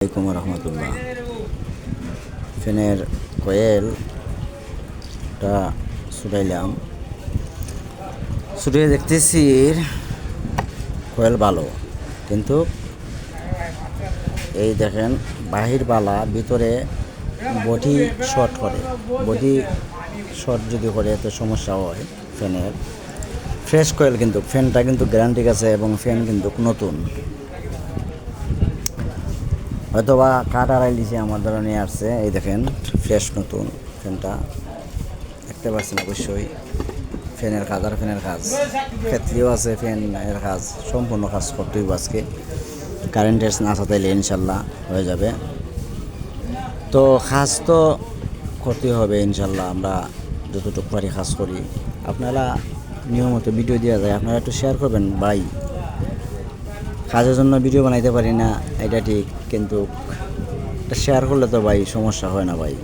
আসসালামাইকুম রহমতুল্লাহ। ফ্যানের কয়েলটা ছুটাইলাম, ছুটিয়ে দেখতেছি কয়েল ভালো, কিন্তু এই দেখেন বাহির বালা ভিতরে বডি শর্ট করে। বডি শর্ট যদি করে তো সমস্যা হয় ফ্যানের। ফ্রেশ কয়েল, কিন্তু ফ্যানটা কিন্তু গ্যারান্টি আছে এবং ফ্যান কিন্তু নতুন, হয়তো বা কাঠ আড়াই লিচে আমার দ্বারা নিয়ে আসছে। এই দেখেন ফ্রেশ নতুন ফ্যানটা দেখতে পাচ্ছেন। অবশ্যই ফ্যানের কাজ আর ফ্যানের কাজ, ক্ষেত্রেও আছে ফ্যানের কাজ, সম্পূর্ণ কাজ করতেই আজকে। কারেন্টের না সাথে ইনশাল্লাহ হয়ে যাবে। তো কাজ তো করতেই হবে ইনশাল্লাহ, আমরা যতটুকু পারি কাজ করি। আপনারা নিয়মিত ভিডিও দেওয়া যায়, আপনারা একটু শেয়ার করবেন ভাই। কাজের জন্য ভিডিও বানাইতে পারি না এটা ঠিক, কিন্তু শেয়ার করলে তো ভাই সমস্যা হয় না ভাই।